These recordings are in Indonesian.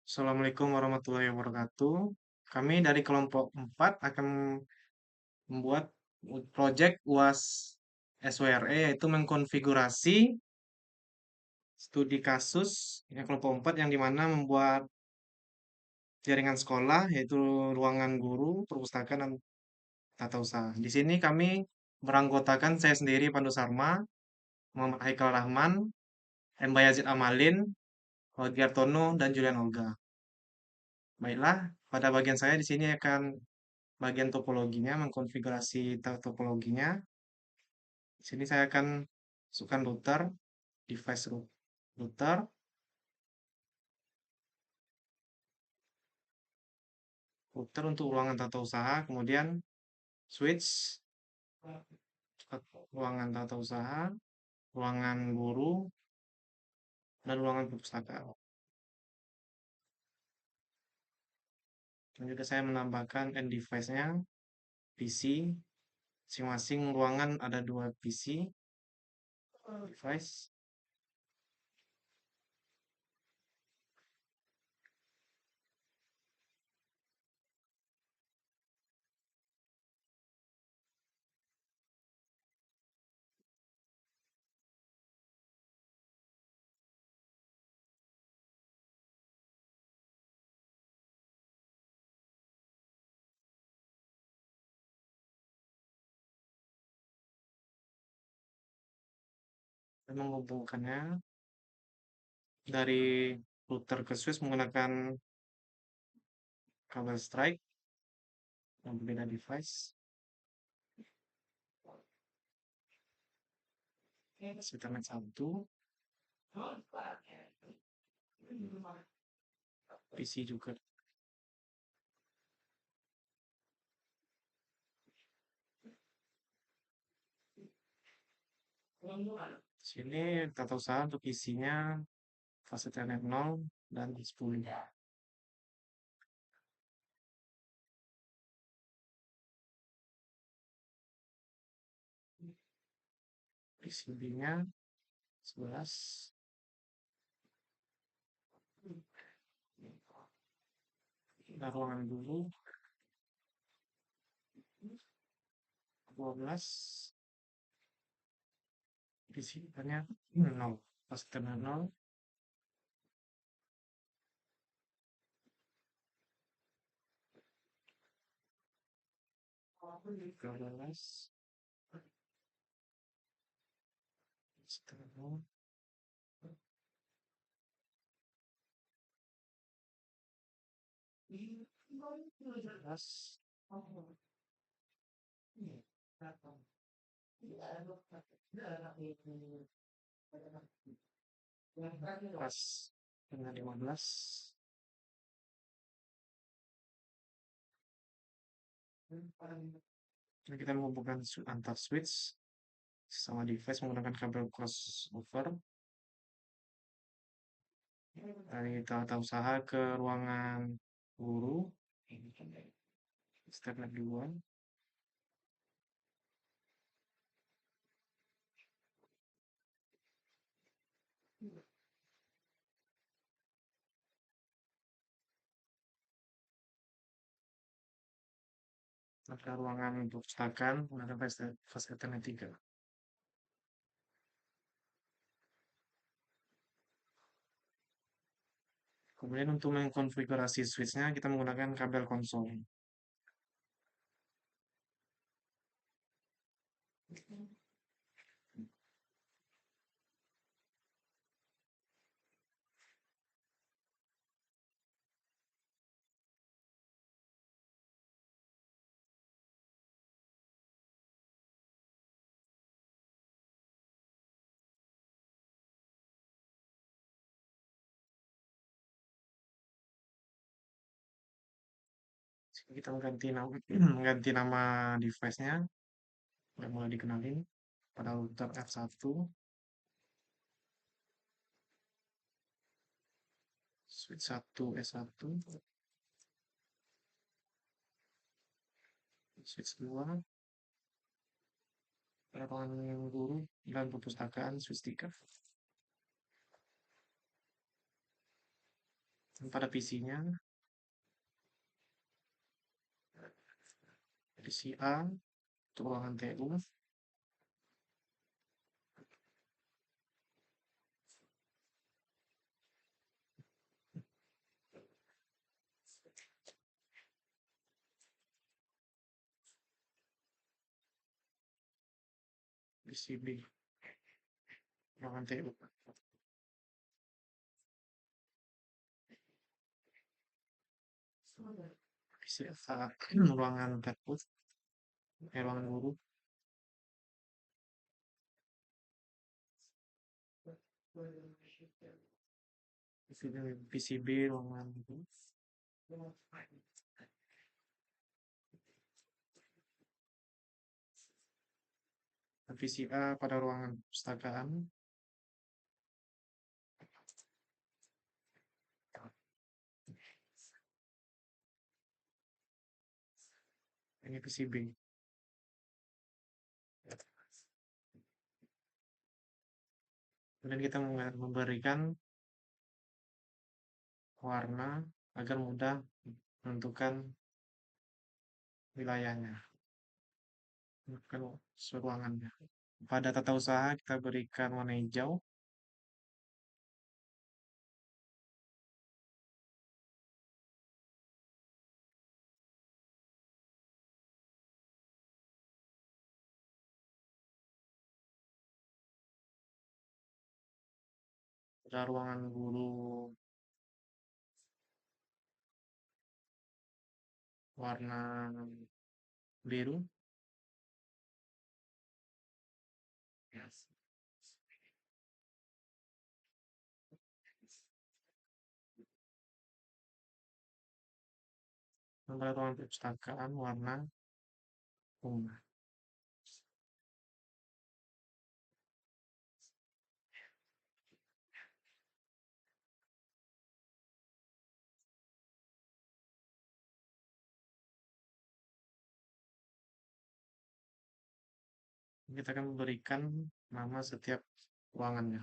Assalamualaikum warahmatullahi wabarakatuh. Kami dari kelompok 4 akan membuat proyek UAS SWRE, yaitu mengkonfigurasi studi kasus yang kelompok 4 yang dimana membuat jaringan sekolah, yaitu ruangan guru, perpustakaan, dan tata usaha. Di sini kami beranggotakan saya sendiri, Pandu Sarma, Muhammad Haikal Rahman, M. Bayazid Amalin, Wadiartono, dan Julian Olga. Baiklah, pada bagian saya di sini akan bagian topologinya, mengkonfigurasi topologinya. Di sini saya akan masukkan router, device router, untuk ruangan tata usaha, kemudian switch, ruangan tata usaha, ruangan guru, dan ruangan perpustakaan. Dan juga saya menambahkan end device-nya, PC. Masing-masing ruangan ada 2 PC, device. Dan menghubungkannya dari router ke switch menggunakan kabel strike yang berbeda device. Ethernet 1, PC juga. Sini tata usaha untuk isinya fase Ethernet 0 dan 10. PCB-nya 11. Nah, ruangan dulu 12. PCB-nya 0. Fase Ethernet 0. Ke 12. Ethernet 0. 11. Pas dengan 15. Jadi kita menghubungkan antar switch sama device menggunakan kabel crossover dari tata usaha ke ruangan guru. Step 2. Ada ruangan untuk perpustakaan menggunakan fase Ethernet 3. Kemudian untuk mengkonfigurasi switch-nya kita menggunakan kabel konsol. Kita mengganti nama device-nya. Udah mulai dikenalin pada router F1, switch 1 S1, switch 2, ruangan guru dan perpustakaan switch 3. Pada PC-nya, PC A untuk ruangan TU, PC B ruangan TU, PC A ruangan perpus, ruangan guru, PC B ruangan guru, PC A pada ruangan perpustakaan, ini PC B. Kemudian kita memberikan warna agar mudah menentukan wilayahnya, menentukan ruangannya. Pada tata usaha kita berikan warna hijau, pada ruangan guru warna biru, dan pada ruangan perpustakaan warna ungu. Kita akan memberikan nama setiap ruangannya.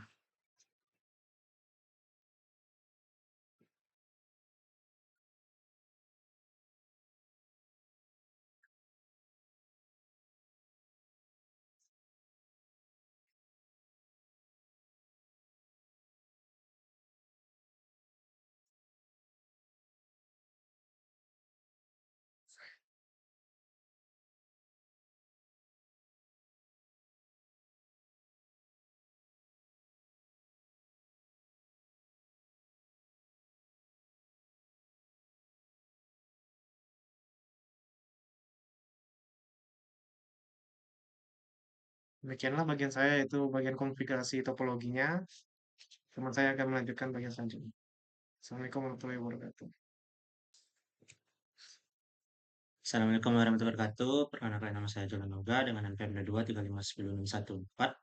Demikianlah bagian saya, yaitu bagian konfigurasi topologinya. Teman saya akan melanjutkan bagian selanjutnya. Assalamualaikum warahmatullahi wabarakatuh. Assalamualaikum warahmatullahi wabarakatuh. Perkenalkan, nama saya Jolan Noga dengan NPM 2359614.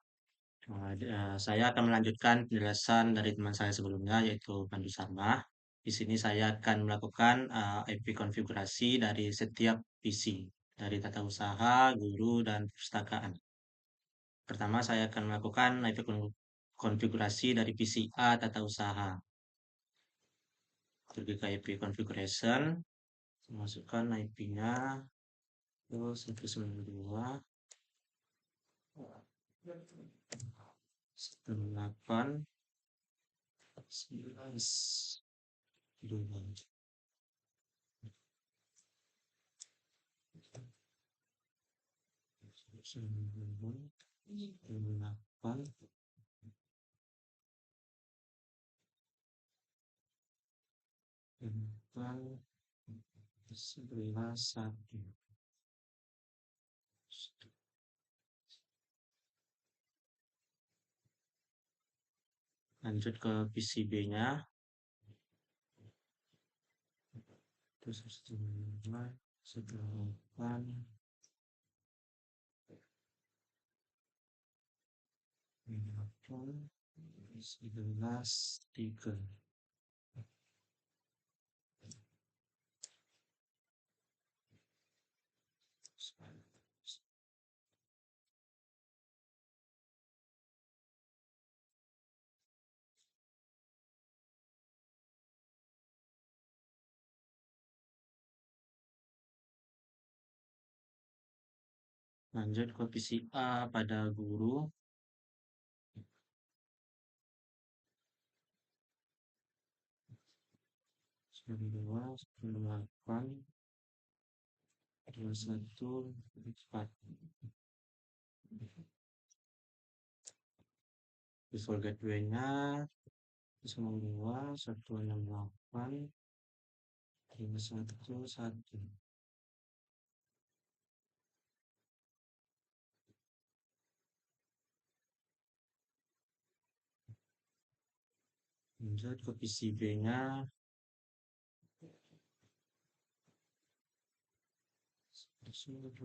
Saya akan melanjutkan penjelasan dari teman saya sebelumnya, yaitu Pandu Sarma. Di sini saya akan melakukan IP konfigurasi dari setiap PC, dari tata usaha, guru, dan perpustakaan. Pertama, saya akan melakukan IP konfigurasi dari PC A tata usaha. Pergi ke IP configuration, masukkan IP-nya ke 192. 8 11 2 8 11 1. Lanjut ke PCB-nya. Terus 8 11 3. Lanjut ke visi A pada guru. Satu dua, 98, 21, 4. Visual gateway-nya 92, 168, 51, 1. Lanjut ke visi B-nya 21,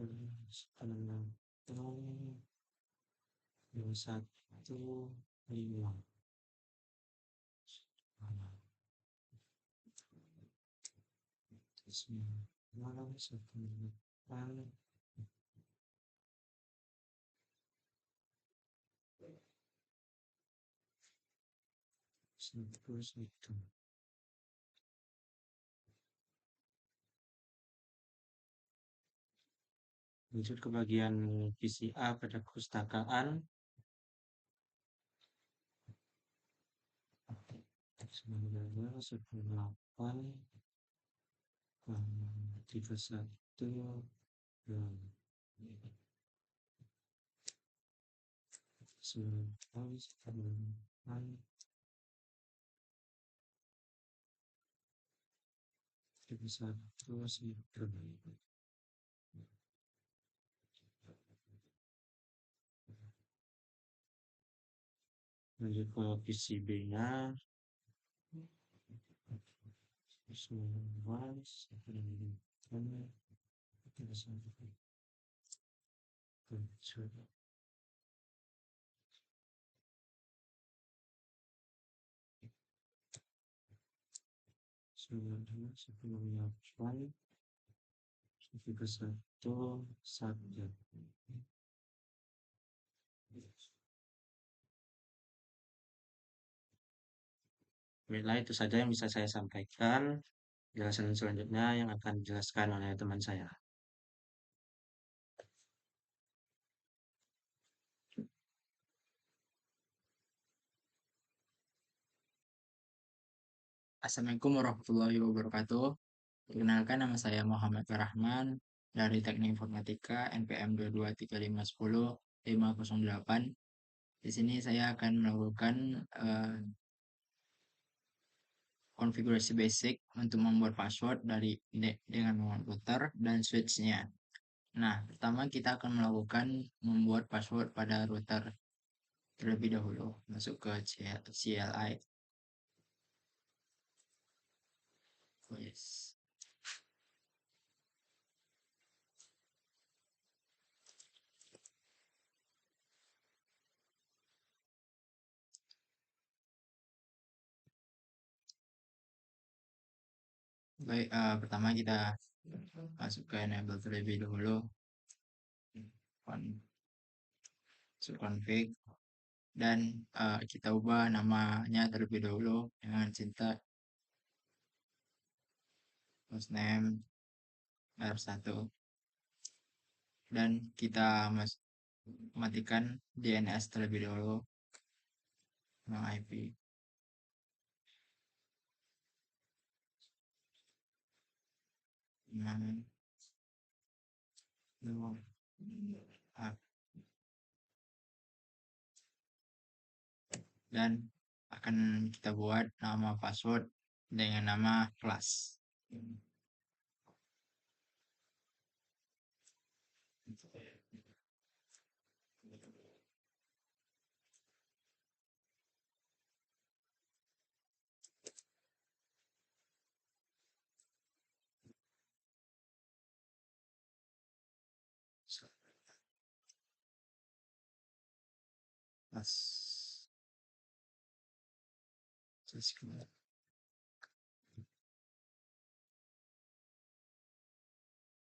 5. Malam 1, 1, 1. Lanjut ke bagian visi A pada perpustakaan 19, 18, 31, 19, 18, 31, 1. Lanjut ke visi B-nya 19, 7. Sebelumnya sebelumnya Fly tiga satu satu. Baiklah, itu saja yang bisa saya sampaikan. Jelasan selanjutnya yang akan dijelaskan oleh teman saya. Assalamualaikum warahmatullahi wabarakatuh. Perkenalkan, nama saya Muhammad Farahman dari Teknik Informatika NPM 223510508. Di sini saya akan melakukan konfigurasi basic untuk membuat password dengan menggunakan router dan switch-nya. Nah, pertama kita akan melakukan membuat password pada router terlebih dahulu. Masuk ke CLI. Yes. Baik, pertama kita masuk ke enable terlebih dahulu. Config dan kita ubah namanya terlebih dahulu dengan cinta hostname R1 dan kita matikan DNS terlebih dahulu dengan IP. Dan akan kita buat nama password dengan nama kelas.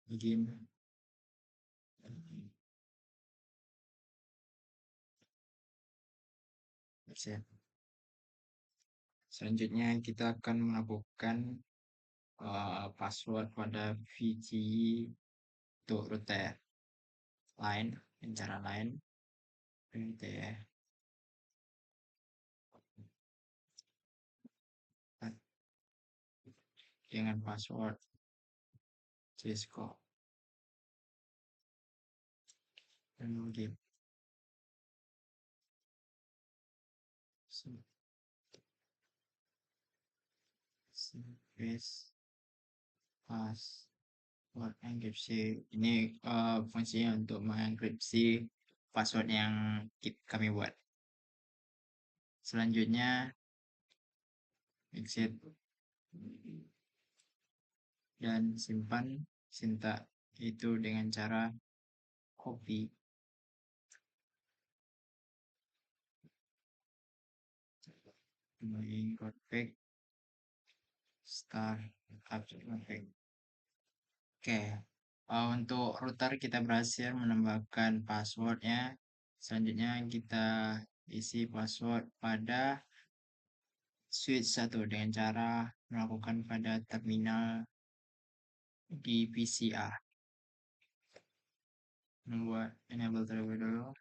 Begin. Selanjutnya kita akan melakukan password pada VCI untuk router. lain, dengan cara lain, gitu ya. Dengan password Cisco dan login. Space password enkripsi. Ini fungsinya untuk mengenkripsi password yang kami buat. Selanjutnya exit dan simpan sintak itu dengan cara copy config start config. Oke, untuk router kita berhasil menambahkan passwordnya. Selanjutnya kita isi password pada switch 1 dengan cara melakukan pada terminal di PCA. Membuat enable terlebih dulu.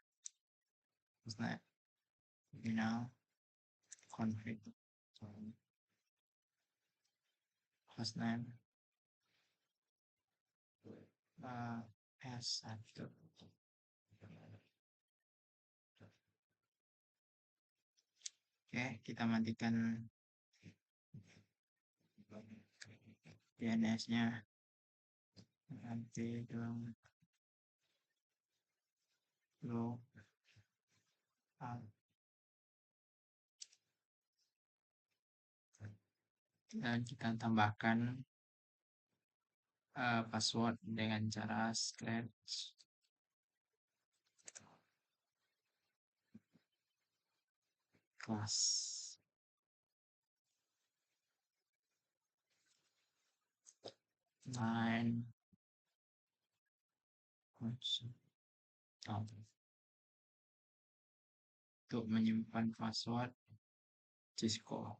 Terminal config hostname S1. Oke, kita matikan DNS-nya. Nanti dong low dan kita tambahkan password dengan cara scratch class. Line untuk menyimpan password Cisco.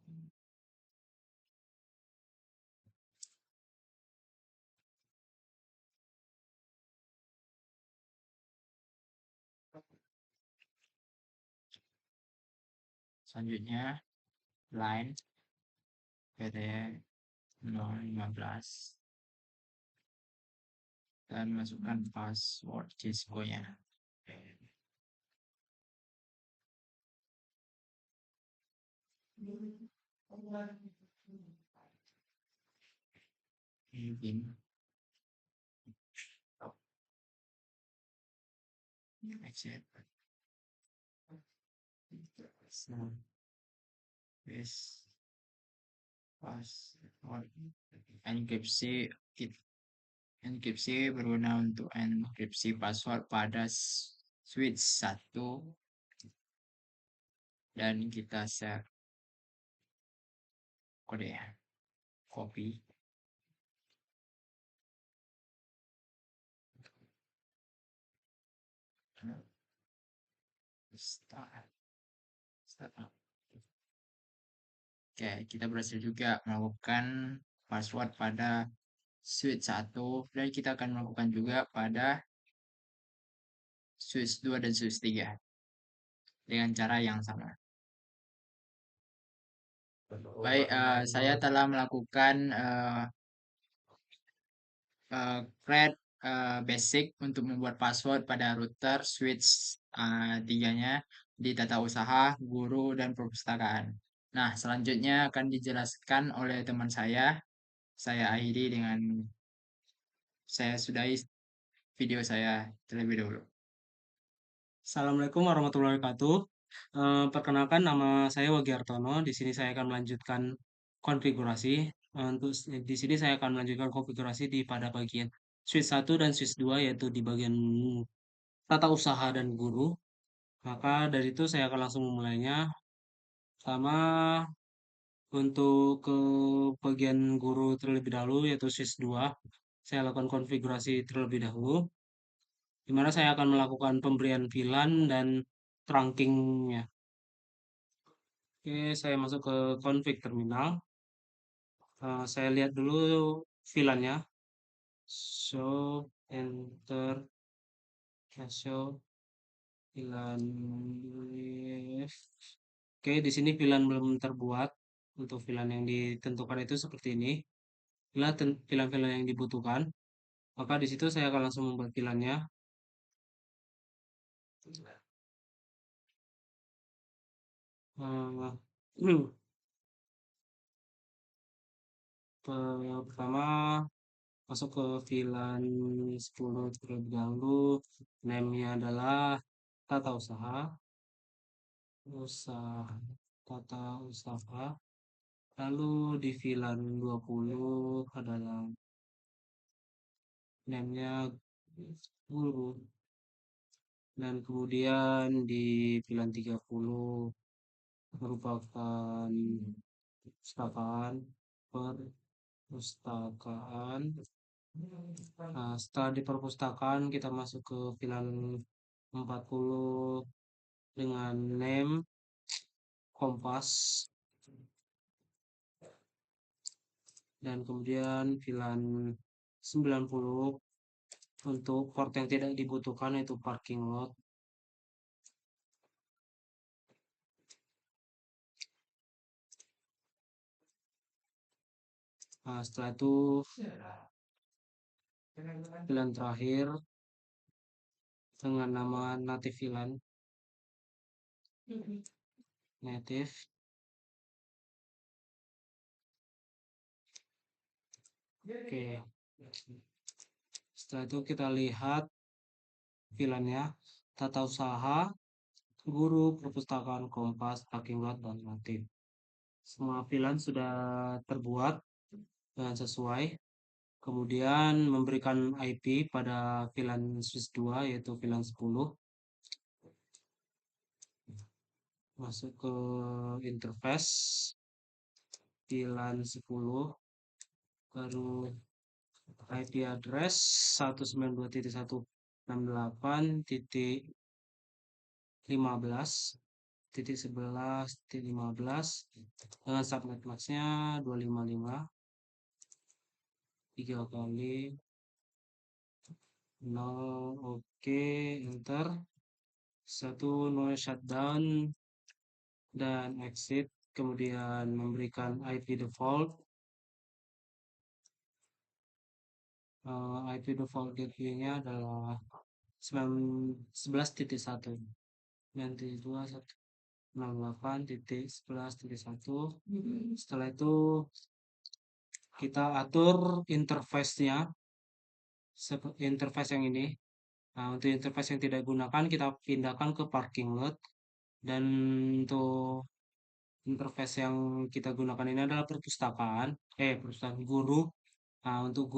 Selanjutnya line PT 015 dan masukkan password Cisco-nya. Begin. Exit. Space password enkripsi. Enkripsi berguna untuk enkripsi password pada switch 1 dan kita share kode ya. Copy. Start. Oke, kita berhasil juga melakukan password pada switch 1 dan kita akan melakukan juga pada switch 2 dan switch 3 dengan cara yang sama. Baik, saya telah melakukan create basic untuk membuat password pada router switch 3-nya di tata usaha, guru, dan perpustakaan. Nah, selanjutnya akan dijelaskan oleh teman saya. Saya akhiri dengan saya sudahi video saya terlebih dahulu. Assalamualaikum warahmatullahi wabarakatuh. Perkenalkan, nama saya Wagi Hartono. Di sini saya akan melanjutkan konfigurasi. Di sini saya akan melanjutkan konfigurasi pada bagian switch 1 dan switch 2, yaitu di bagian tata usaha dan guru. Maka dari itu saya akan langsung memulainya. Pertama, untuk ke bagian guru terlebih dahulu, yaitu switch 2, saya lakukan konfigurasi terlebih dahulu, di mana saya akan melakukan pemberian VLAN dan trunking-nya. Oke, saya masuk ke config terminal. Saya lihat dulu VLAN-nya. So, enter Show VLAN. Oke, di sini VLAN belum terbuat. Untuk VLAN yang ditentukan itu seperti ini. Inilah VLAN-VLAN yang dibutuhkan. Maka di situ saya akan langsung membuat VLAN-nya. Pertama masuk ke VLAN 10 terlebih dahulu. Name-nya adalah tata usaha. Tata usaha. Lalu di VLAN 20 adalah name-nya guru. Dan kemudian di VLAN 30 merupakan perpustakaan. Nah, setelah di perpustakaan kita masuk ke VLAN 40 dengan name Kompas. Dan kemudian VLAN 90 untuk port yang tidak dibutuhkan yaitu parking lot. Nah, setelah itu VLAN terakhir dengan nama native VLAN. Native. Oke. Setelah itu kita lihat VLAN-nya, tata usaha, guru, perpustakaan, Kompas, parking lot, dan native. Semua VLAN sudah terbuat dengan sesuai. Kemudian memberikan IP pada VLAN switch 2 yaitu VLAN 10. Masuk ke interface VLAN 10, baru IP address 192.168.15.11.15 dengan subnet max-nya 255. 3 kali 0. Oke, enter. 1 no shutdown dan exit, kemudian memberikan IP default. IP default gateway-nya adalah 11.1 9.2.168.11.1. Setelah itu kita atur interface-nya, interface yang ini. Nah, untuk interface yang tidak gunakan kita pindahkan ke parking lot, dan untuk interface yang kita gunakan ini adalah perpustakaan guru. Nah, untuk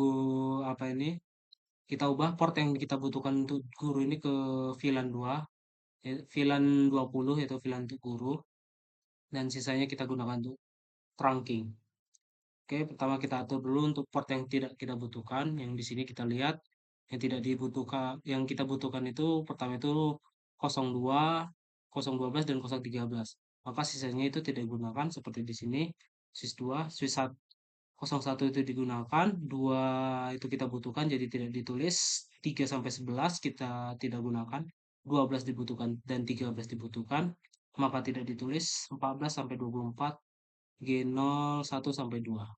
kita ubah port yang kita butuhkan untuk guru ini ke VLAN 2, VLAN 20 yaitu VLAN untuk guru, dan sisanya kita gunakan untuk trunking. Oke, pertama kita atur dulu untuk port yang tidak kita butuhkan. Yang di sini kita lihat yang tidak dibutuhkan, yang kita butuhkan itu pertama itu 02, 012 dan 013. Maka sisanya itu tidak digunakan seperti di sini. Switch 2, switch 01 itu digunakan, 2 itu kita butuhkan jadi tidak ditulis, 3 sampai 11 kita tidak gunakan, 12 dibutuhkan dan 13 dibutuhkan, maka tidak ditulis, 14 sampai 24, G0 1 sampai 2.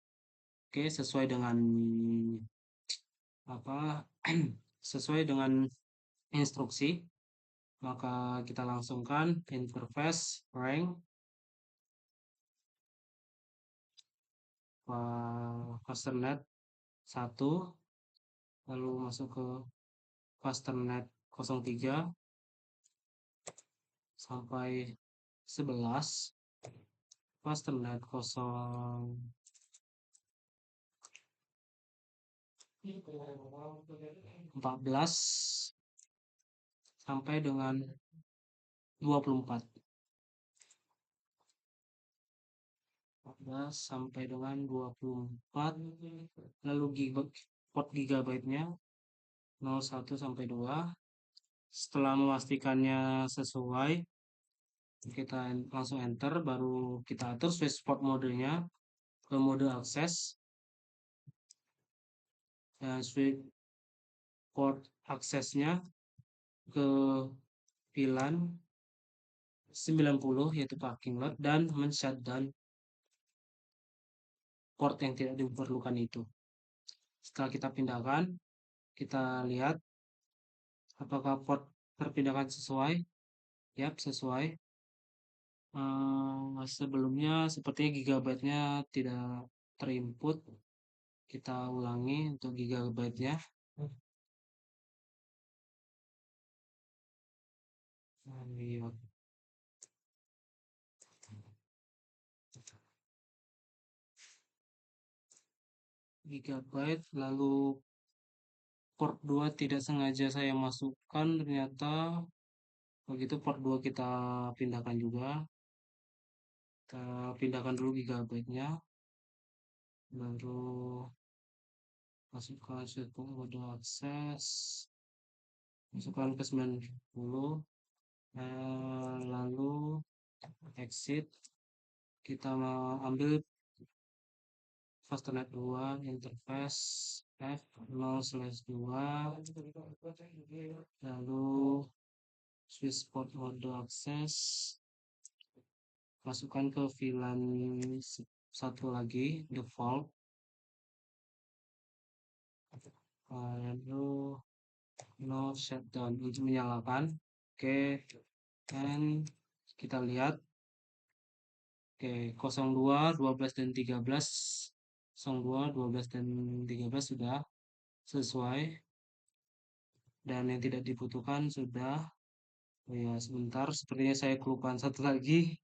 Oke, sesuai dengan sesuai dengan instruksi, maka kita langsungkan interface rank fasternet 1, lalu masuk ke fasternet 03 sampai 11, fasternet 14 sampai dengan 24. 14 sampai dengan 24, lalu port gigabyte-nya 01 sampai 2. Setelah memastikannya sesuai, kita langsung enter, baru kita atur switch port modenya ke mode akses, dan switch port aksesnya ke VLAN 90 yaitu parking lot dan men-shutdown port yang tidak diperlukan itu. Setelah kita pindahkan, kita lihat apakah port terpindahkan sesuai. Yap, sesuai. Sebelumnya sepertinya gigabyte-nya tidak terinput. Kita ulangi untuk gigabyte-nya. Lihat. Gigabyte, lalu port 2 tidak sengaja saya masukkan, ternyata begitu port 2 kita pindahkan juga. Kita pindahkan dulu gigabyte-nya, baru masukkan switchboard mode akses, masukkan ke 90, lalu exit. Kita mau ambil Fastnet 2 interface F0/2, lalu switch port mode akses, masukkan ke VLAN satu lagi default, lalu no shutdown untuk menyalakan. Oke, dan kita lihat. Oke, 02, 12 dan 13, 02, 12 dan 13 sudah sesuai, dan yang tidak dibutuhkan sudah. Oh ya, sebentar, sepertinya saya kelupaan satu lagi,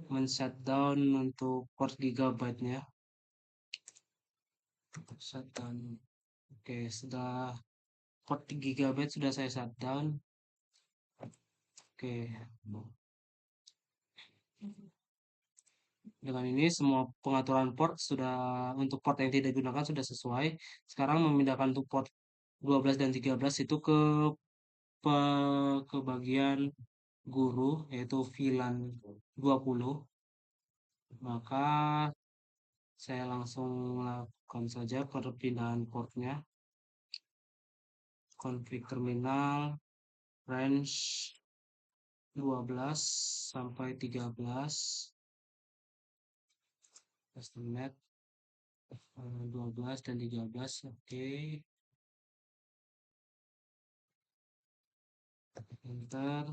men-shutdown untuk port gigabyte-nya. Shutdown. Oke, sudah port gigabyte sudah saya shutdown. Oke. Dengan ini semua pengaturan port sudah, untuk port yang tidak digunakan sudah sesuai. Sekarang memindahkan untuk port 12 dan 13 itu ke bagian guru, yaitu VLAN 20. Maka saya langsung lakukan saja perpindahan portnya. Config terminal range 12 sampai 13, estimate 12 dan 13. Oke, enter.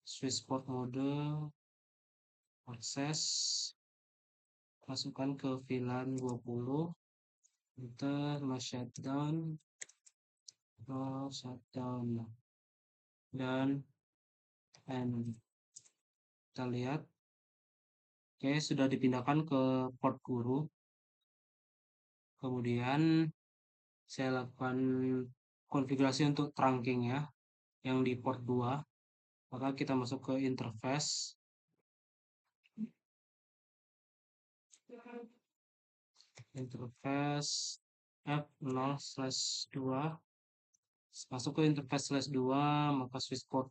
Switch port mode akses, masukkan ke VLAN 20, enter. No shutdown, dan kita lihat. Oke, sudah dipindahkan ke port guru. Kemudian saya lakukan konfigurasi untuk trunking ya, yang di port 2. Maka kita masuk ke interface, F0/2, masuk ke interface /2, maka switch port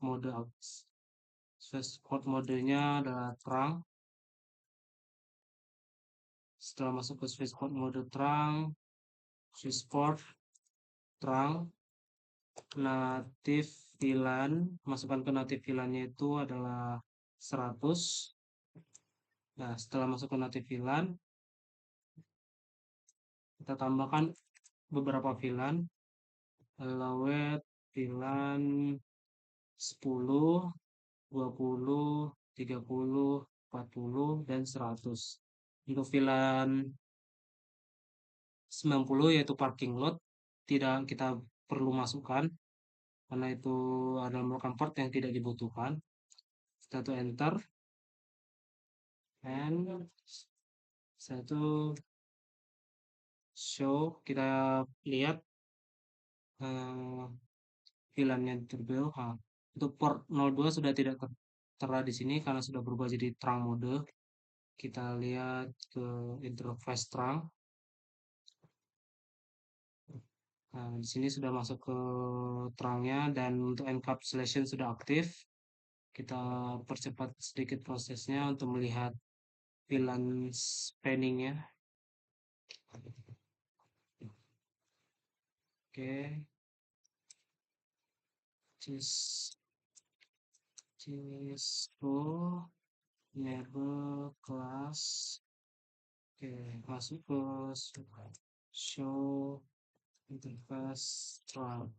modenya adalah terang. Setelah masuk ke switch port mode terang, switch port terang, native VLAN, masukkan ke native VLAN-nya itu adalah 100. Nah, setelah masuk ke native VLAN, kita tambahkan beberapa VLAN, allowed VLAN 10, 20, 30, 40, dan 100. Untuk VLAN 90 yaitu parking lot tidak kita perlu masukkan karena itu adalah merupakan port yang tidak dibutuhkan. Kita tuh enter, and satu show, kita lihat VLAN-nya terbuild. Untuk port 02 sudah tidak tertera di sini karena sudah berubah jadi terang mode. Kita lihat ke interface terang. Nah, di sini sudah masuk ke terangnya, dan untuk encapsulation sudah aktif. Kita percepat sedikit prosesnya untuk melihat VLAN spanning-nya. Oke. Cisco label kelas. Oke, masuk ke show interface trunk.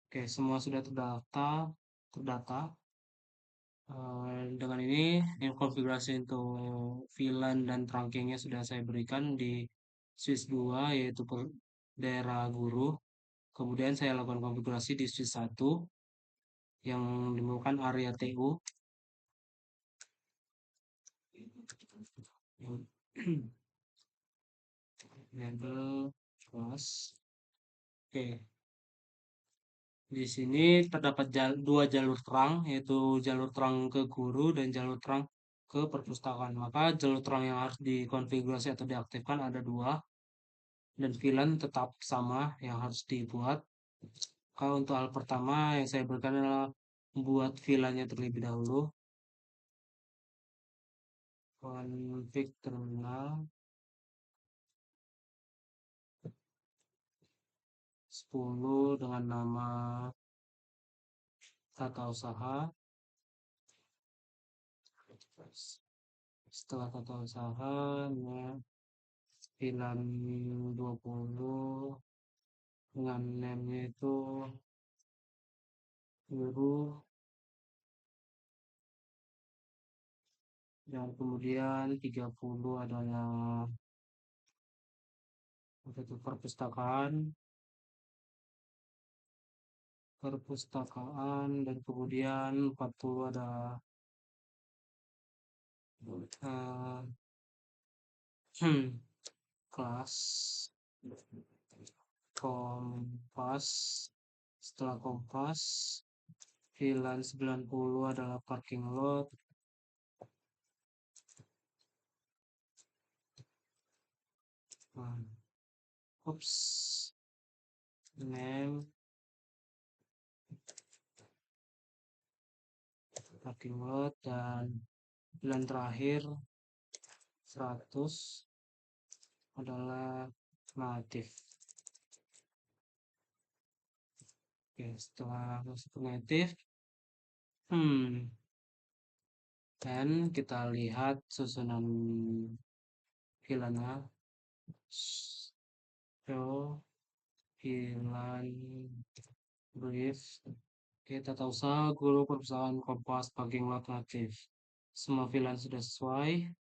Oke, semua sudah terdata. Dengan ini konfigurasi untuk VLAN dan trunkingnya sudah saya berikan di switch 2, yaitu daerah guru. Kemudian saya lakukan konfigurasi di switch 1 yang dimulakan area TU. Label kelas. Oke, di sini terdapat dua jalur terang, yaitu jalur terang ke guru dan jalur terang ke perpustakaan. Maka jalur terang yang harus dikonfigurasi atau diaktifkan ada dua, dan VLAN tetap sama yang harus dibuat. Kalau untuk hal pertama yang saya berikan adalah membuat VLAN-nya terlebih dahulu. Config terminal 10 dengan nama tata usaha. Setelah tata usaha, VLAN 20 dengan name-nya itu guru, dan kemudian 30 adalah untuk perpustakaan, dan kemudian 40 ada kelas Kompas. Setelah Kompas, VLAN 90 adalah parking lot. Name parking lot, dan VLAN terakhir 100 adalah native. Oke, setelah masuk ke native, dan kita lihat susunan VLAN-nya. Show VLAN brief. Oke, tata usaha guru perpustakaan Kompas parking lot native. Semua VLAN sudah sesuai.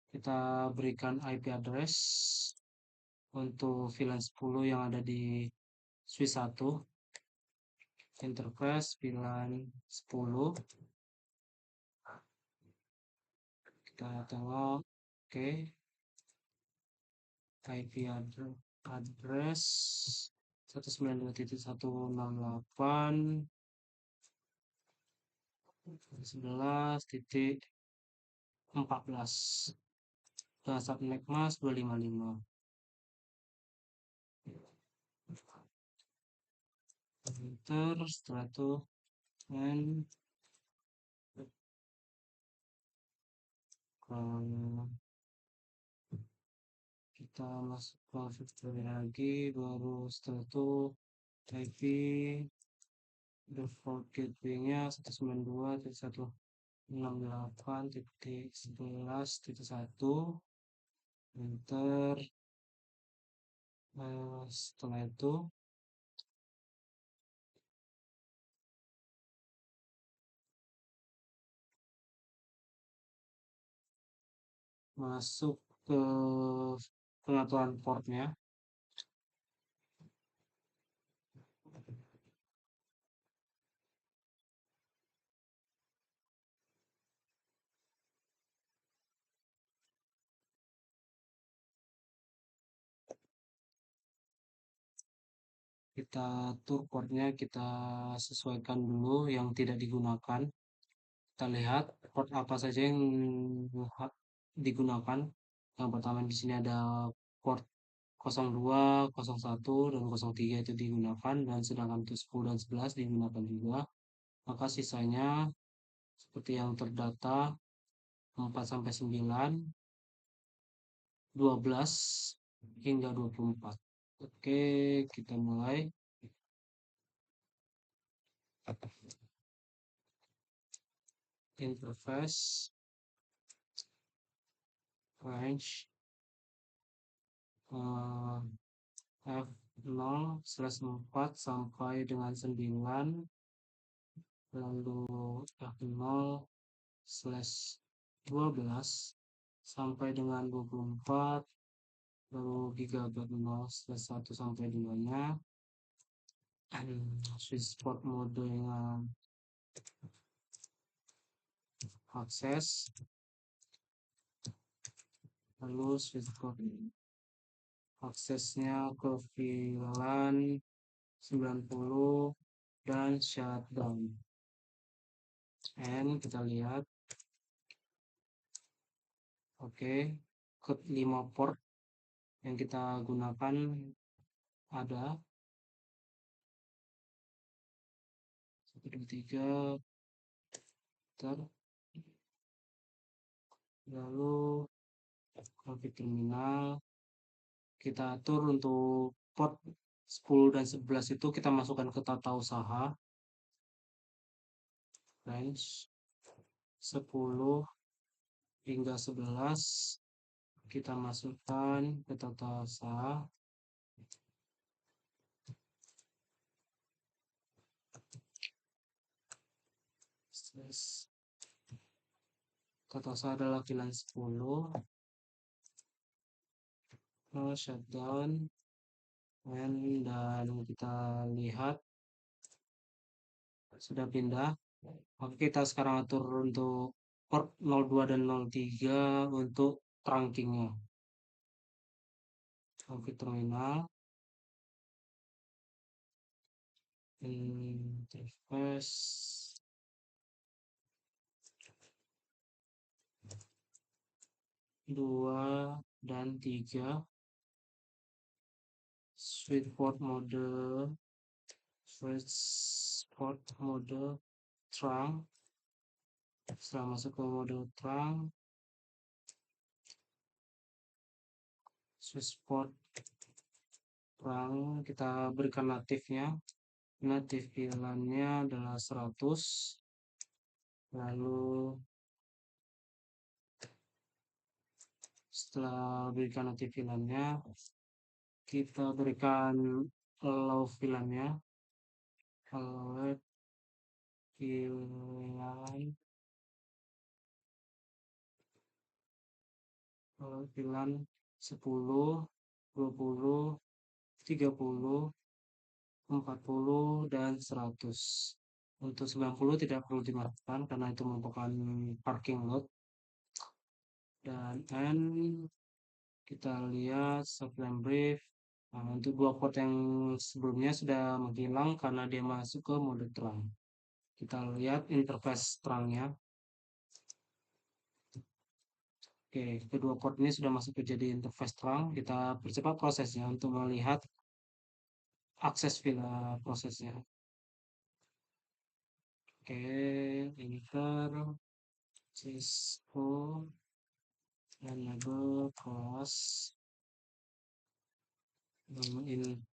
Kita berikan IP address untuk VLAN 10 yang ada di switch 1. Interface VLAN 10. Kita tengok. Oke. IP address 192.168.11.14 dan subnet mask 255. Enter. Setelah itu kita masuk ke fitur lagi, baru setelah itu IP default gateway-nya 192.168.11.1. Enter. Setelah itu masuk ke pengaturan portnya. Kita atur portnya, kita sesuaikan dulu yang tidak digunakan. Kita lihat port apa saja yang digunakan. Yang pertama di sini ada port 02, 01, dan 03 itu digunakan, dan sedangkan untuk 10 dan 11 digunakan juga. Maka sisanya seperti yang terdata 4 sampai 9, 12 hingga 24. Oke, kita mulai. interface range F0/4 sampai dengan 9, lalu F0/12 sampai dengan 24, lalu gigabyte 0/1 sampai 2-nya, switchport modenya akses, lalu switchport aksesnya ke VLAN 90 dan shutdown. And kita lihat, oke, ke 5 port yang kita gunakan ada 1, 2, 3, lalu config terminal kita atur untuk port 10 dan 11 itu kita masukkan ke tata usaha range 10 hingga 11 kita masukkan ke tata usaha. Tata usaha adalah VLAN 10, shutdown, dan kita lihat sudah pindah. Maka kita sekarang atur untuk port 02 dan 03 untuk trunkingnya. Config terminal, interface, 2 dan 3, switchport mode trunk. Setelah masuk ke mode trunk, switchport trunk kita berikan natifnya. Natif VLAN-nya adalah 100, lalu setelah berikan natif VLAN-nya kita berikan allow VLAN-nya, allowed VLAN 10, 20, 30, 40 dan 100. Untuk 90 tidak perlu dimasukkan karena itu merupakan parking lot. Dan kita lihat subline brief. Nah, untuk 2 port yang sebelumnya sudah menghilang karena dia masuk ke mode terang. Kita lihat interface terangnya. Oke, kedua port ini sudah masuk ke jadi interface terang. Kita percepat prosesnya untuk melihat akses VLAN prosesnya. Oke, enter Cisco enable class in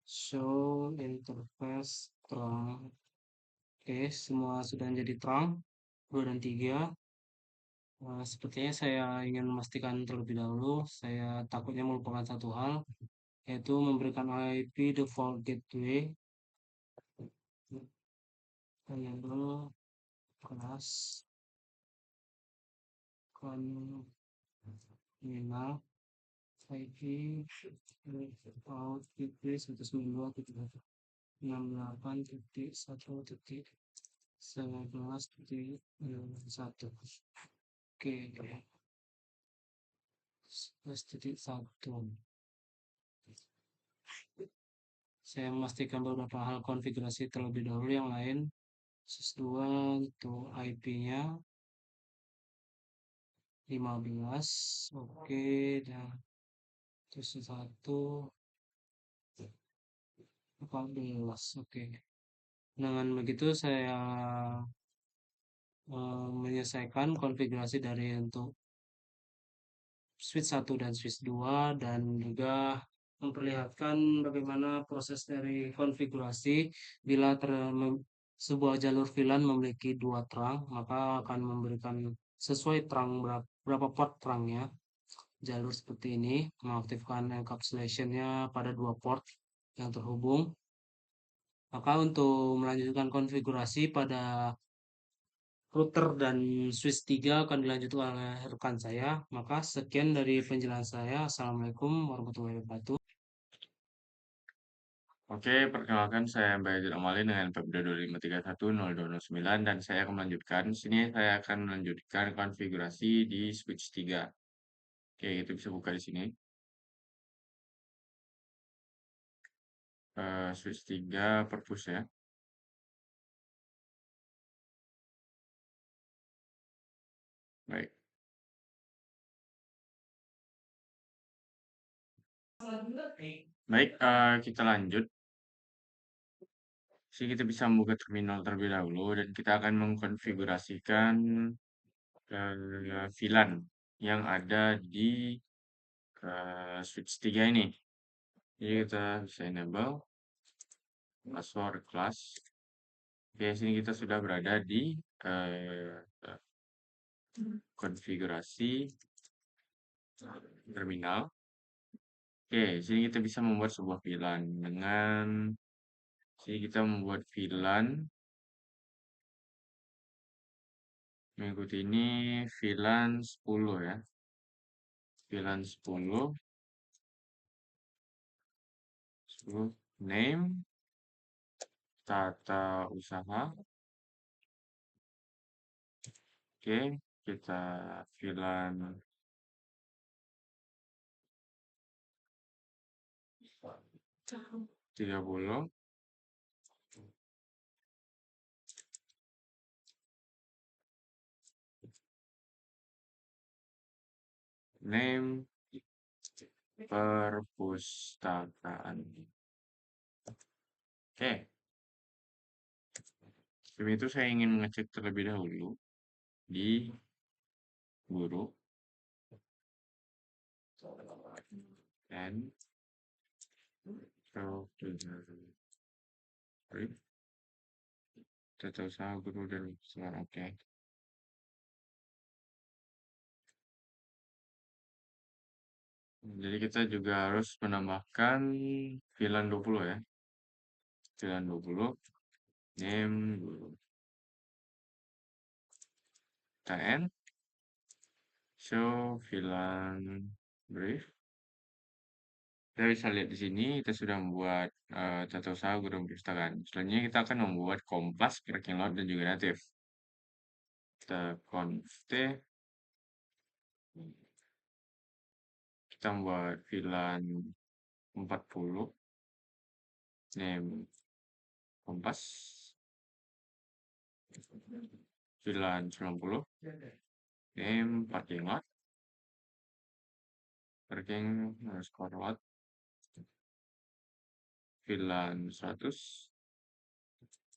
show interface terang. Oke, semua sudah menjadi terang 2 dan 3. Sepertinya saya ingin memastikan terlebih dahulu, saya takutnya melupakan satu hal, yaitu memberikan IP default gateway enable class terminal IP default gateway 192.68.1.11.1. Oke, 11.1. Saya memastikan beberapa hal konfigurasi terlebih dahulu yang lain. SIS2 untuk IP-nya 15. Oke, dan SIS1 14. Oke. Dengan begitu saya menyelesaikan konfigurasi dari untuk switch 1 dan switch 2 dan juga memperlihatkan bagaimana proses dari konfigurasi bila sebuah jalur VLAN memiliki dua terang, maka akan memberikan sesuai terang berapa port terangnya. Jalur seperti ini mengaktifkan encapsulation-nya pada dua port yang terhubung. Maka untuk melanjutkan konfigurasi pada router dan switch 3 akan dilanjutkan oleh rekan saya. Maka sekian dari penjelasan saya. Assalamualaikum warahmatullahi wabarakatuh. Oke, perkenalkan saya Mbak Ejid Amali dengan Pebda 2531029 dan saya akan melanjutkan. Sini saya akan melanjutkan konfigurasi di switch 3. Oke, itu bisa buka di sini. Switch 3 purpose ya. Baik. Baik, kita lanjut. Sini kita bisa membuka terminal terlebih dahulu dan kita akan mengkonfigurasikan VLAN yang ada di switch 3 ini. Jadi kita bisa enable password class. Oke, sini kita sudah berada di konfigurasi terminal. Oke, sini kita bisa membuat sebuah VLAN dengan sini kita membuat VLAN mengikuti ini VLAN 10 ya. VLAN 10 name tata usaha. Oke, kita VLAN 30. Name perpustakaan. Oke. Sebelum itu saya ingin mengecek terlebih dahulu di guru dan tata usaha guru dan usaha. Oke. Jadi kita juga harus menambahkan VLAN 20 ya. VLAN 20 name guru. TN show VLAN brief. Kita bisa lihat di sini kita sudah membuat tata usaha guru perpustakaan. Selanjutnya kita akan membuat kompas, parking lot dan juga native. Kita conft kita membuat VLAN 40 name kompas VLAN 90 name parking lot parking underscore lot VLAN 100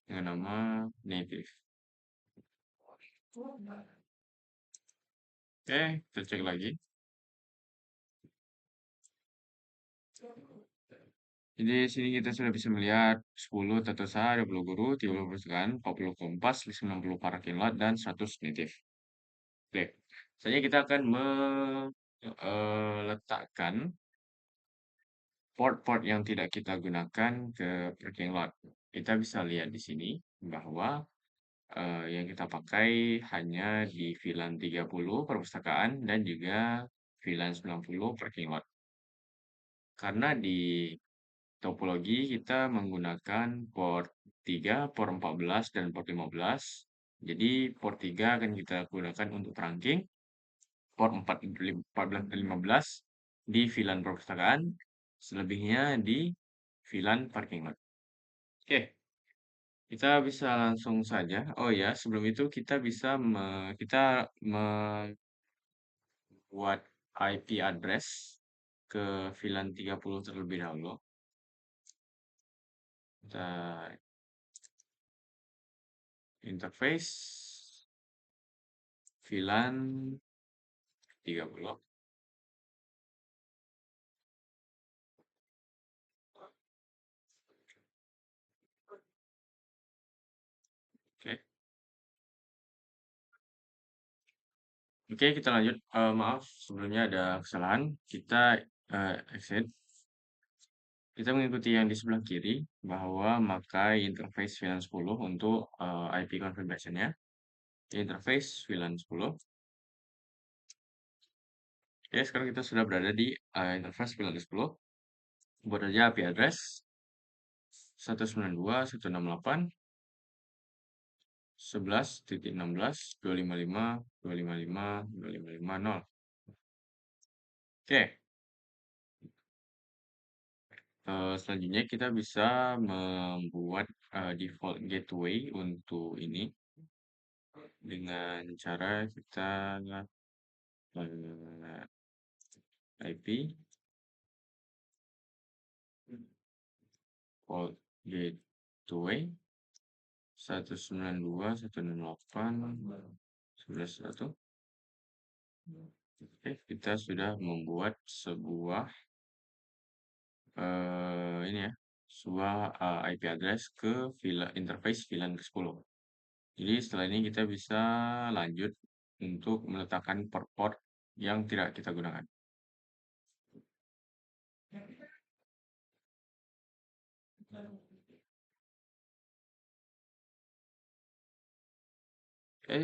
dengan nama native. Oke, kita cek lagi. Jadi sini kita sudah bisa melihat 10 tata usaha, 20 guru, 30 perpustakaan, 40 kompas, 90 parking lot, dan 100 native. Oke, selanjutnya kita akan meletakkan port-port yang tidak kita gunakan ke parking lot. Kita bisa lihat di sini bahwa yang kita pakai hanya di VLAN 30 perpustakaan dan juga VLAN 90 parking lot. Karena di topologi kita menggunakan port 3, port 14, dan port 15. Jadi port 3 akan kita gunakan untuk trunking, port 14 dan 15 di VLAN perpustakaan, selebihnya di VLAN parking lot. Oke, kita bisa langsung saja. Oh ya, sebelum itu kita bisa membuat IP address ke VLAN 30 terlebih dahulu. Kita interface VLAN 30. Oke, kita lanjut. Maaf, sebelumnya ada kesalahan. Kita exit. Kita mengikuti yang di sebelah kiri bahwa memakai interface VLAN 10 untuk IP configuration-nya. Interface VLAN 10. Oke, sekarang kita sudah berada di interface VLAN 10. Buat aja IP address 192.168.11.16.255.255.255.0. Oke, selanjutnya kita bisa membuat default gateway untuk ini dengan cara kita IP default gateway 192.168.11.1. Oke, kita sudah membuat sebuah ini ya, sebuah IP address ke interface VLAN ke-10. Jadi setelah ini kita bisa lanjut untuk meletakkan port yang tidak kita gunakan. Oke,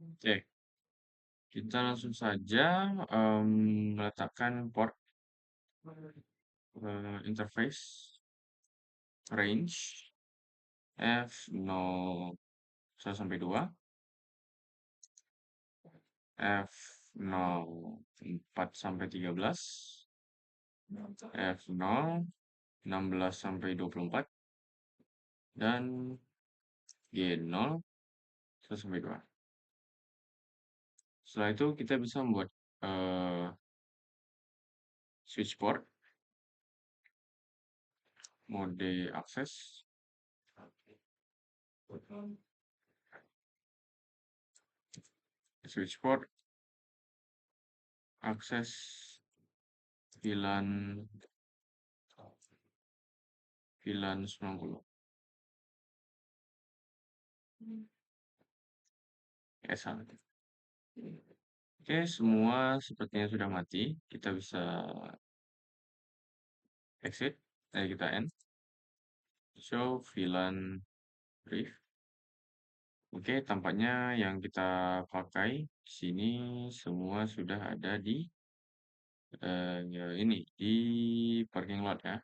oke, kita langsung saja meletakkan port interface range F0 1 sampai 2, F0 4 sampai 13, F0 16 sampai 24, dan G0 1 sampai 2. Setelah itu kita bisa membuat switch port mode akses akses VLAN 90 S1. Oke, semua sepertinya sudah mati. Kita bisa exit, kita end, show VLAN brief. Oke, tampaknya yang kita pakai di sini semua sudah ada di ini di parking lot ya.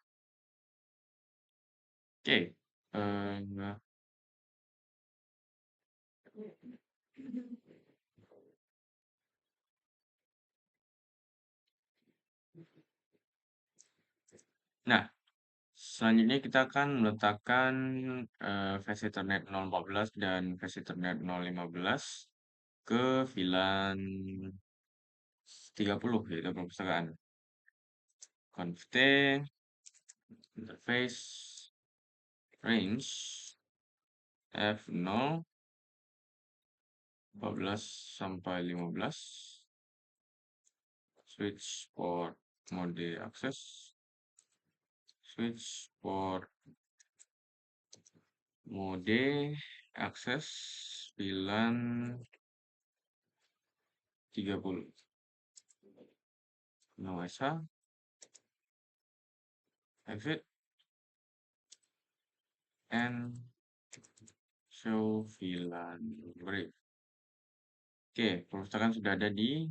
Oke, nah, selanjutnya kita akan meletakkan VAC Ethernet 014 dan VAC Ethernet 015 ke VLAN 30, yaitu perpustakaan. Conft interface range F0 14 sampai 15, switch port mode akses, switch port mode akses VLAN 30. No SH, exit, and show VLAN brief. Oke, perpustakaan sudah ada di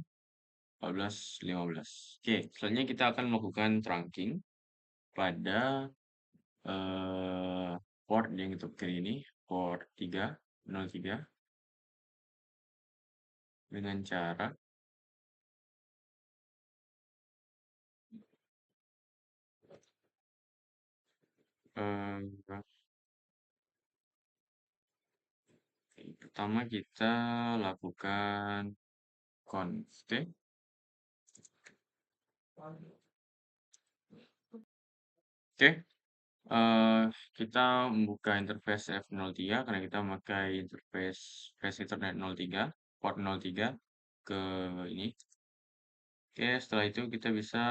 14.15. Oke, selanjutnya kita akan melakukan trunking pada port yang kita pilih ini, port 303, dengan cara pertama kita lakukan const. Oke, kita membuka interface F03 karena kita memakai interface Ethernet 03, port 03 ke ini. Oke, setelah itu kita bisa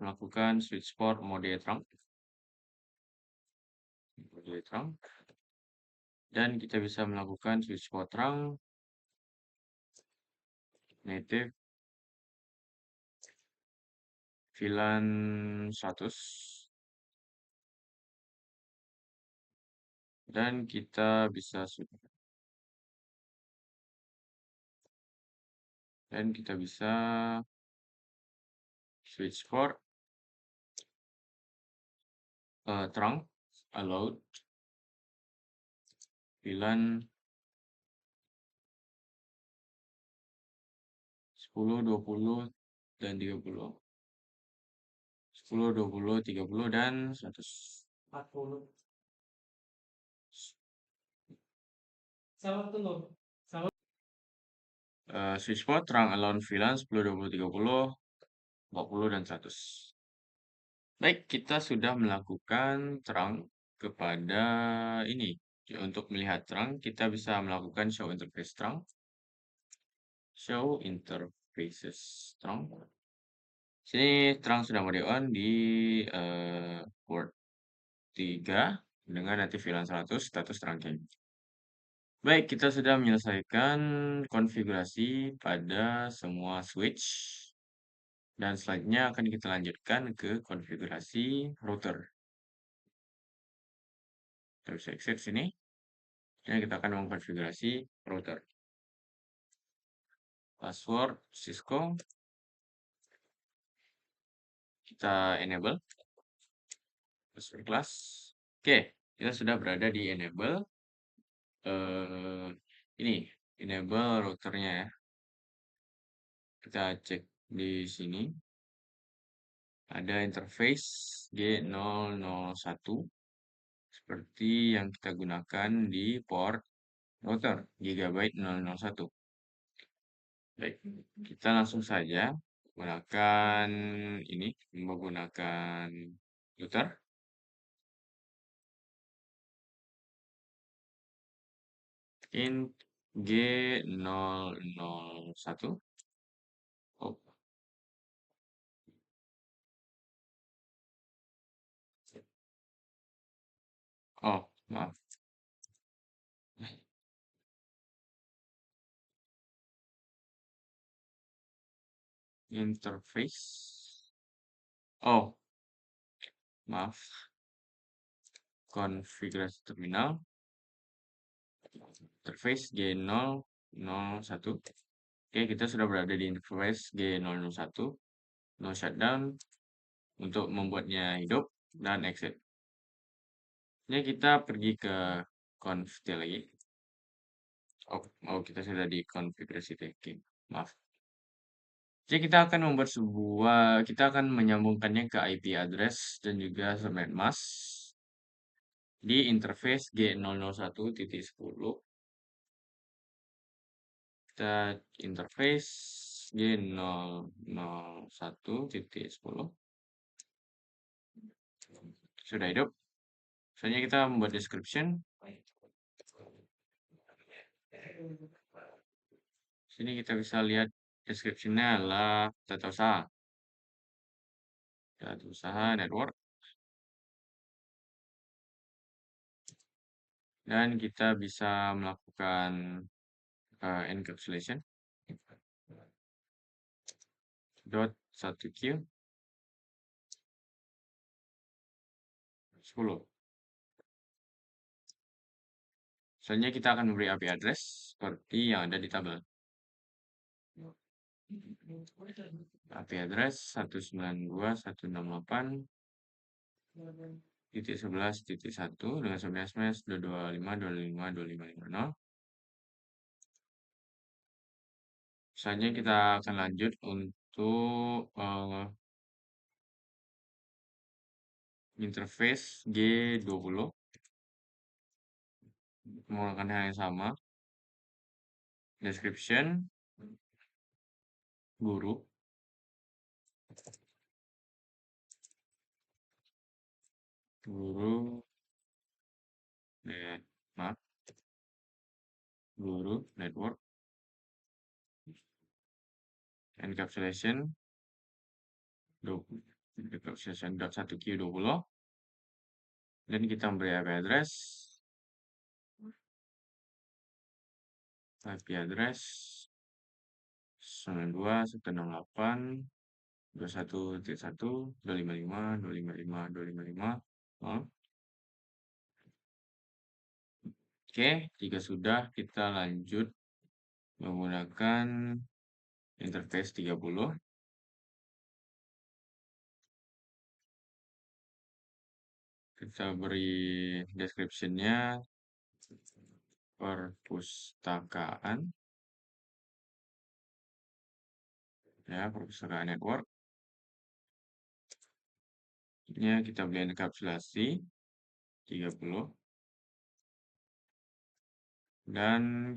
melakukan switch port mode trunk. Dan kita bisa melakukan switch port trunk native VLAN 100. Dan kita bisa switch port trunk allowed VLAN 10, 20, dan 30. 10, 20, 30, dan 100. 40. Salah tuh loh. Switch port trunk allowed VLAN 10, 20, 30, 40, dan 100. Baik, kita sudah melakukan trunk kepada ini. Untuk melihat trunk, kita bisa melakukan show interface trunk. Show interfaces trunk. Sini trunk sudah mode on di port 3 dengan nanti VLAN 100 status trunking. Baik, kita sudah menyelesaikan konfigurasi pada semua switch. Dan selanjutnya akan kita lanjutkan ke konfigurasi router. Kita bisa exit sini. Dan kita akan mengkonfigurasi router. Password Cisco. Kita enable. Password class. Oke, kita sudah berada di enable. Ini, enable routernya ya. Kita cek di sini. Ada interface G001. Seperti yang kita gunakan di port router Gigabyte 001. Baik, kita langsung saja menggunakan router. Int G001. Oh. Oh, maaf. Interface. Oh, maaf. Konfigurasi terminal. Interface G001. Oke, kita sudah berada di interface G001. No shutdown untuk membuatnya hidup dan exit. Ini kita pergi ke conft lagi. Oh, kita sudah di konfigurasi tagging. Maaf. Jadi kita akan menyambungkannya ke IP address dan juga subnet mask di interface G001.10. Kita interface G001.10. Sudah hidup. Selanjutnya kita membuat description. Sini kita bisa lihat deskripsinya adalah data usaha network. Dan kita bisa melakukan encapsulation. .1Q 10. Selanjutnya kita akan memberi IP address seperti yang ada di tabel. IP address 192.168.11.1 dengan subnet mask 225.255.255.0. Selanjutnya kita akan lanjut untuk interface G20 menggunakan hal yang sama. Description guru network encapsulation encapsulation.1q20 dan kita memberi IP address 92.168.21.1.255.255.255.0. Oke, jika sudah kita lanjut menggunakan interface 30. Kita beri description-nya perpustakaan. Ya, perpustakaan network. Ini kita beri enkapsulasi 30. Dan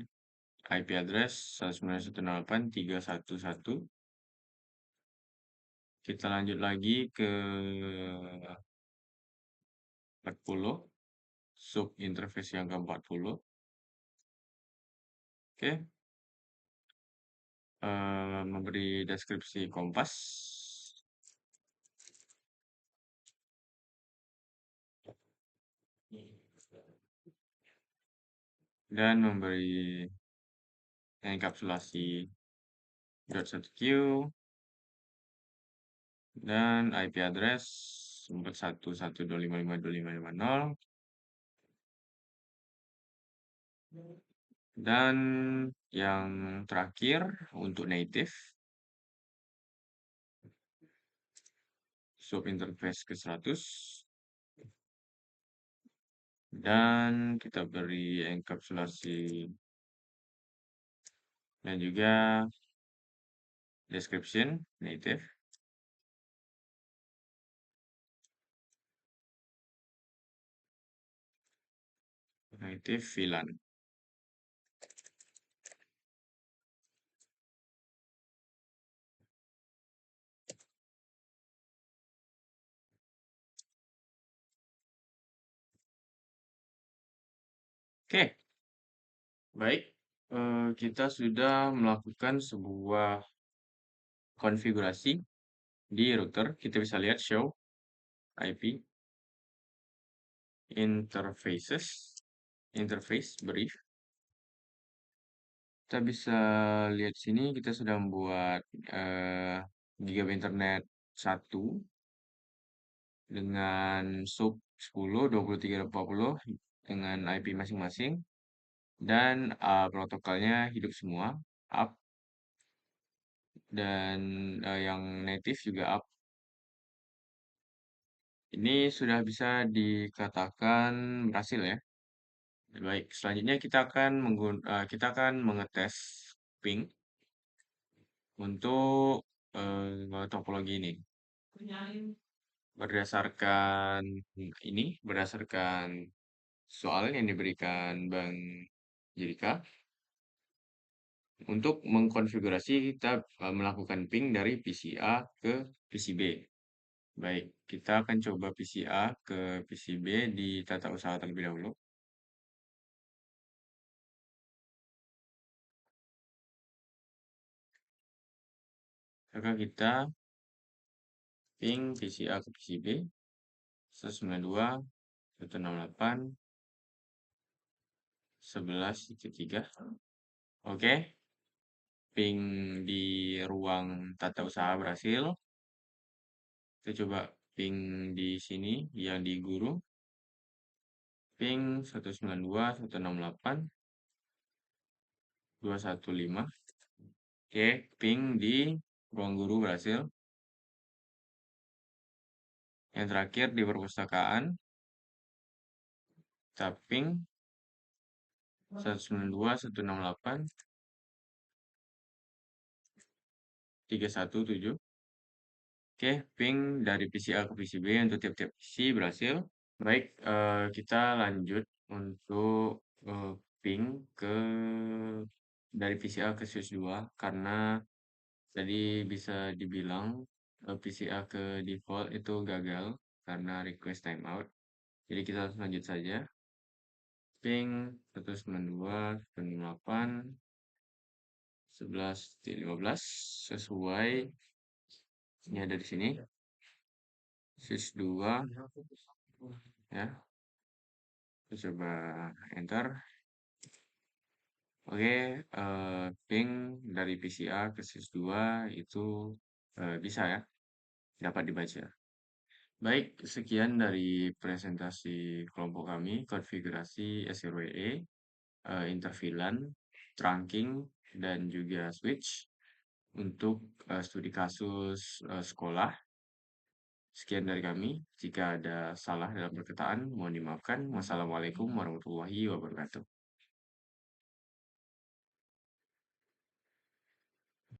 IP address 192.168.311. Kita lanjut lagi ke 40, sub interface yang ke-40. Oke. Memberi deskripsi kompas. Dan memberi enkapsulasi .1q dan IP address 41.125.5.255.0. Dan yang terakhir untuk native sub interface ke 100 dan kita beri enkapsulasi dan juga description native. Native VLAN. Oke, baik. Kita sudah melakukan sebuah konfigurasi di router. Kita bisa lihat show IP interface brief. Kita bisa lihat sini kita sudah membuat gigabit internet 1 dengan sub 10, 23, 40 dengan IP masing-masing dan protokolnya hidup semua up dan yang native juga up. Ini sudah bisa dikatakan berhasil ya. Baik, selanjutnya kita akan mengetes ping untuk topologi ini. Berdasarkan soal yang diberikan Bang Jerika. Untuk mengkonfigurasi kita melakukan ping dari PCA ke PCB. Baik, kita akan coba PCA ke PCB di tata usaha terlebih dahulu. Maka kita ping PCA ke PCB 192.168.11.3. Oke. Ping di ruang tata usaha berhasil. Kita coba ping di sini yang di guru. Ping 192.168.215. Oke, ping di ruang guru berhasil. Yang terakhir di perpustakaan. Kita ping 192.168.317. Oke, ping dari PCA ke PCB untuk tiap-tiap PC berhasil. Baik, kita lanjut untuk ping dari PCA ke switch 2 karena tadi bisa dibilang PCA ke default itu gagal karena request timeout. Jadi kita harus lanjut saja. Ping 192.168 11.15 sesuai ini ada di sini. Switch 2 ya. Kita coba enter. Oke, ping dari PCA ke switch 2 itu bisa ya, dapat dibaca. Baik, sekian dari presentasi kelompok kami, konfigurasi SRWE, interVLAN, trunking, dan juga switch untuk studi kasus sekolah. Sekian dari kami. Jika ada salah dalam perkataan, mohon dimaafkan. Wassalamualaikum warahmatullahi wabarakatuh.